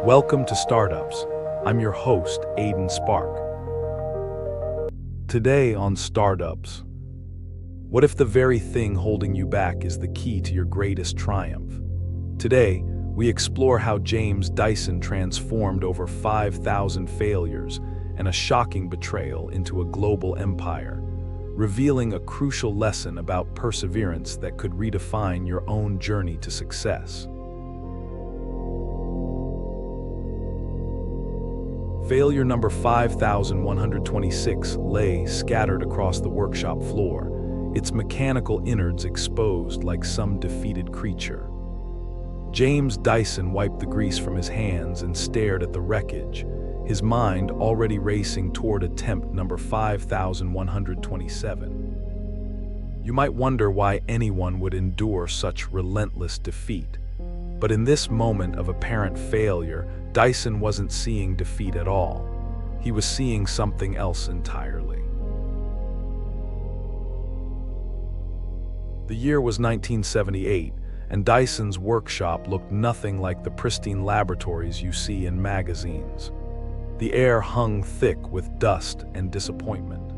Welcome to Startups. I'm your host, Aidan Spark. Today on Startups, what if the very thing holding you back is the key to your greatest triumph? Today, we explore how James Dyson transformed over 5,000 failures and a shocking betrayal into a global empire, revealing a crucial lesson about perseverance that could redefine your own journey to success. Failure number 5126 lay scattered across the workshop floor, its mechanical innards exposed like some defeated creature. James Dyson wiped the grease from his hands and stared at the wreckage, his mind already racing toward attempt number 5127. You might wonder why anyone would endure such relentless defeat. But in this moment of apparent failure, Dyson wasn't seeing defeat at all. He was seeing something else entirely. The year was 1978, and Dyson's workshop looked nothing like the pristine laboratories you see in magazines. The air hung thick with dust and disappointment.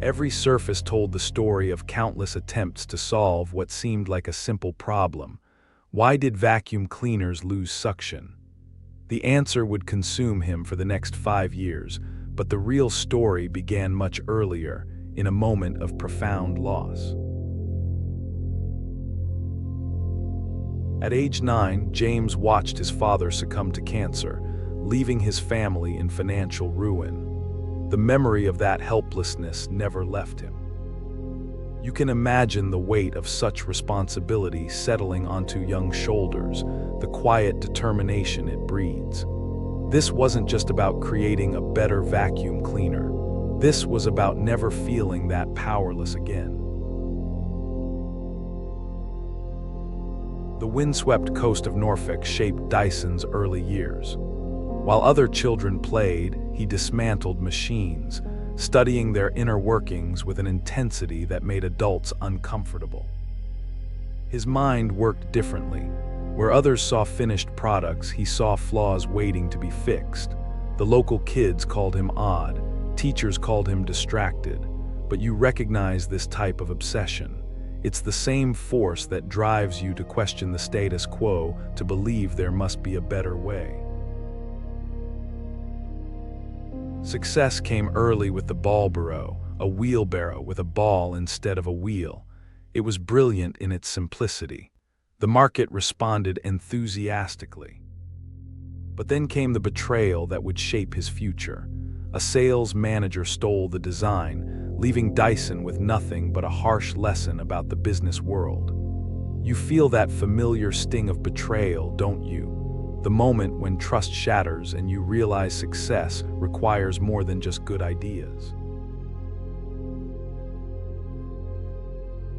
Every surface told the story of countless attempts to solve what seemed like a simple problem. Why did vacuum cleaners lose suction? The answer would consume him for the next 5 years, but the real story began much earlier, in a moment of profound loss. At age 9, James watched his father succumb to cancer, leaving his family in financial ruin. The memory of that helplessness never left him. You can imagine the weight of such responsibility settling onto young shoulders, the quiet determination it breeds. This wasn't just about creating a better vacuum cleaner. This was about never feeling that powerless again. The windswept coast of Norfolk shaped Dyson's early years. While other children played, he dismantled machines, studying their inner workings with an intensity that made adults uncomfortable. His mind worked differently. Where others saw finished products, he saw flaws waiting to be fixed. The local kids called him odd, teachers called him distracted, but you recognize this type of obsession. It's the same force that drives you to question the status quo, to believe there must be a better way. Success came early with the ballbarrow, a wheelbarrow with a ball instead of a wheel. It was brilliant in its simplicity. The market responded enthusiastically. But then came the betrayal that would shape his future. A sales manager stole the design, leaving Dyson with nothing but a harsh lesson about the business world. You feel that familiar sting of betrayal, don't you? The moment when trust shatters and you realize success requires more than just good ideas.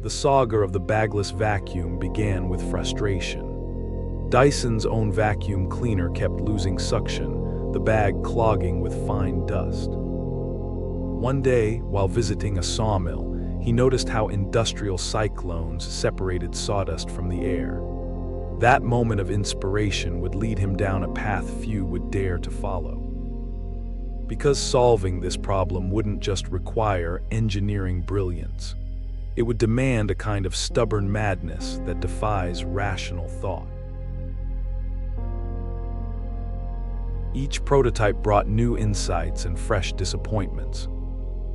The saga of the bagless vacuum began with frustration. Dyson's own vacuum cleaner kept losing suction, the bag clogging with fine dust. One day, while visiting a sawmill, he noticed how industrial cyclones separated sawdust from the air. That moment of inspiration would lead him down a path few would dare to follow. Because solving this problem wouldn't just require engineering brilliance. It would demand a kind of stubborn madness that defies rational thought. Each prototype brought new insights and fresh disappointments.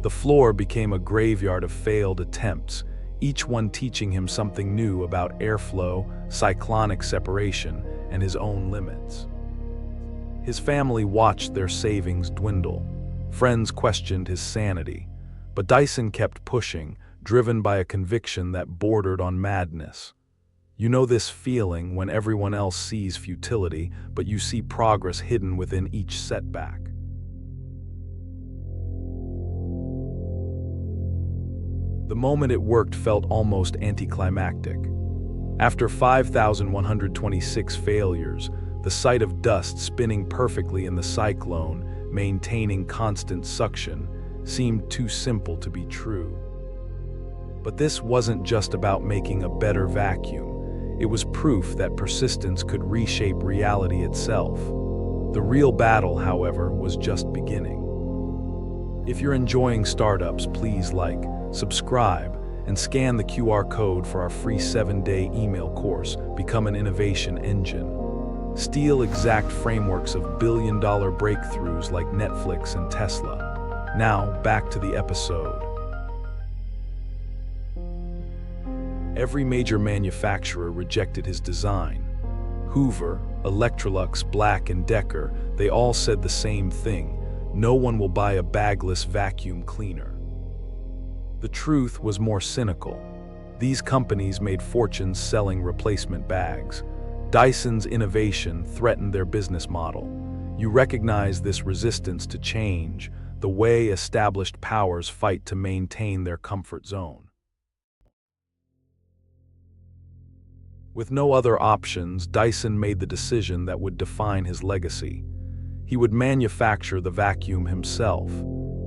The floor became a graveyard of failed attempts, each one teaching him something new about airflow, cyclonic separation, and his own limits. His family watched their savings dwindle. Friends questioned his sanity. But Dyson kept pushing, driven by a conviction that bordered on madness. You know this feeling when everyone else sees futility, but you see progress hidden within each setback. The moment it worked felt almost anticlimactic. After 5,126 failures, the sight of dust spinning perfectly in the cyclone, maintaining constant suction, seemed too simple to be true. But this wasn't just about making a better vacuum. It was proof that persistence could reshape reality itself. The real battle, however, was just beginning. If you're enjoying startups, please like, subscribe, and scan the QR code for our free 7-day email course, Become an Innovation Engine. Steal exact frameworks of billion-dollar breakthroughs like Netflix and Tesla. Now, back to the episode. Every major manufacturer rejected his design. Hoover, Electrolux, Black & Decker, they all said the same thing: no one will buy a bagless vacuum cleaner. The truth was more cynical. These companies made fortunes selling replacement bags. Dyson's innovation threatened their business model. You recognize this resistance to change, the way established powers fight to maintain their comfort zone. With no other options, Dyson made the decision that would define his legacy. He would manufacture the vacuum himself.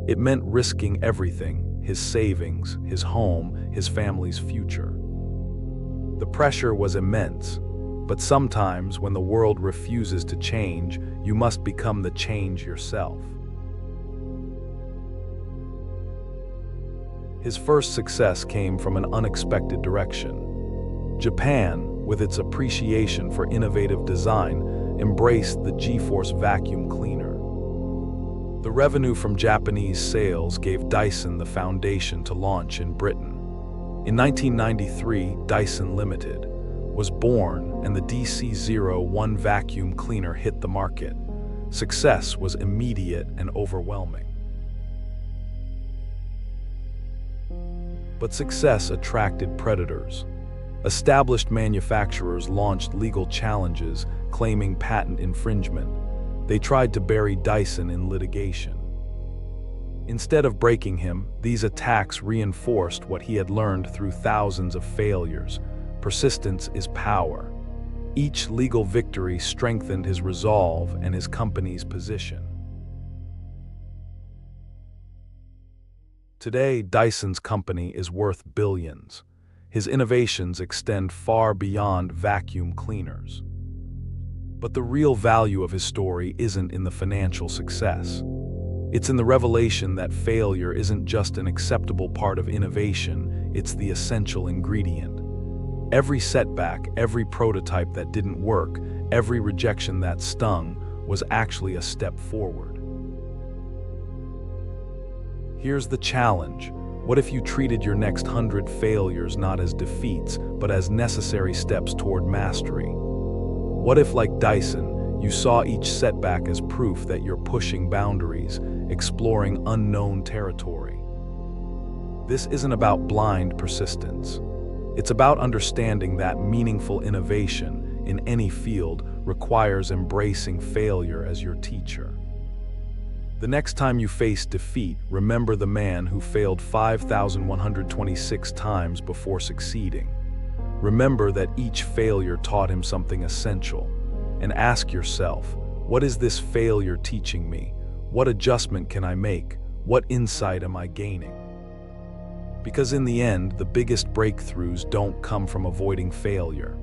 It meant risking everything: his savings, his home, his family's future. The pressure was immense, but sometimes when the world refuses to change, you must become the change yourself. His first success came from an unexpected direction. Japan, with its appreciation for innovative design, embraced the G-Force vacuum cleaner. The revenue from Japanese sales gave Dyson the foundation to launch in Britain. In 1993, Dyson Limited was born, and the DC-01 vacuum cleaner hit the market. Success was immediate and overwhelming. But success attracted predators. Established manufacturers launched legal challenges claiming patent infringement. They tried to bury Dyson in litigation. Instead of breaking him, these attacks reinforced what he had learned through thousands of failures: persistence is power. Each legal victory strengthened his resolve and his company's position. Today, Dyson's company is worth billions. His innovations extend far beyond vacuum cleaners. But the real value of his story isn't in the financial success. It's in the revelation that failure isn't just an acceptable part of innovation, it's the essential ingredient. Every setback, every prototype that didn't work, every rejection that stung, was actually a step forward. Here's the challenge. What if you treated your next 100 failures not as defeats, but as necessary steps toward mastery? What if, like Dyson, you saw each setback as proof that you're pushing boundaries, exploring unknown territory? This isn't about blind persistence. It's about understanding that meaningful innovation in any field requires embracing failure as your teacher. The next time you face defeat, remember the man who failed 5,126 times before succeeding. Remember that each failure taught him something essential, and ask yourself, what is this failure teaching me? What adjustment can I make? What insight am I gaining? Because in the end, the biggest breakthroughs don't come from avoiding failure.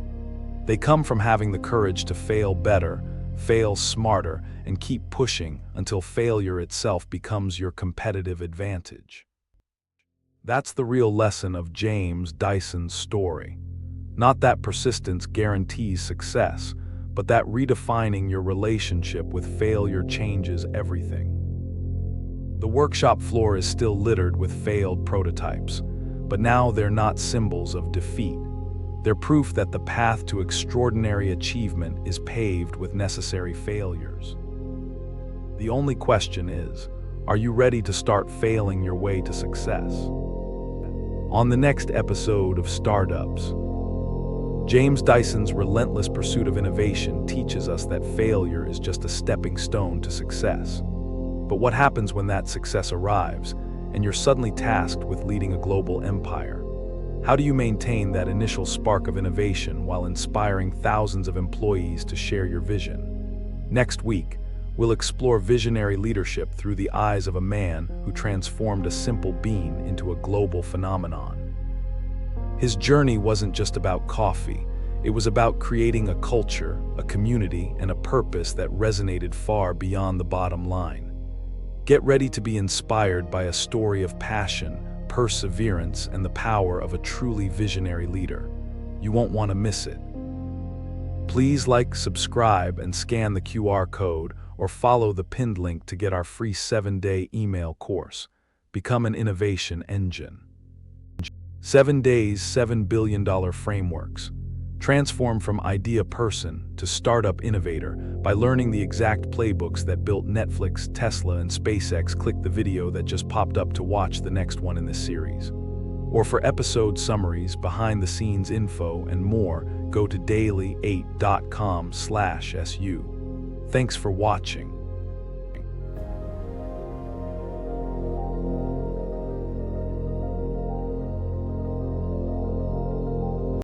They come from having the courage to fail better, fail smarter, and keep pushing until failure itself becomes your competitive advantage. That's the real lesson of James Dyson's story. Not that persistence guarantees success, but that redefining your relationship with failure changes everything. The workshop floor is still littered with failed prototypes, but now they're not symbols of defeat. They're proof that the path to extraordinary achievement is paved with necessary failures. The only question is, are you ready to start failing your way to success? On the next episode of Startups, James Dyson's relentless pursuit of innovation teaches us that failure is just a stepping stone to success. But what happens when that success arrives, and you're suddenly tasked with leading a global empire? How do you maintain that initial spark of innovation while inspiring thousands of employees to share your vision? Next week, we'll explore visionary leadership through the eyes of a man who transformed a simple bean into a global phenomenon. His journey wasn't just about coffee, It was about creating a culture, a community, and a purpose that resonated far beyond the bottom line. Get ready to be inspired by a story of passion, perseverance, and the power of a truly visionary leader. You won't want to miss it. Please like, subscribe, and scan the QR code or follow the pinned link to get our free 7-day email course. Become an innovation engine. 7 days, $7 billion frameworks. Transform from idea person to startup innovator by learning the exact playbooks that built Netflix, Tesla, and SpaceX. Click the video that just popped up to watch the next one in this series. Or for episode summaries, behind-the-scenes info, and more, go to daily8.com/su. Thanks for watching.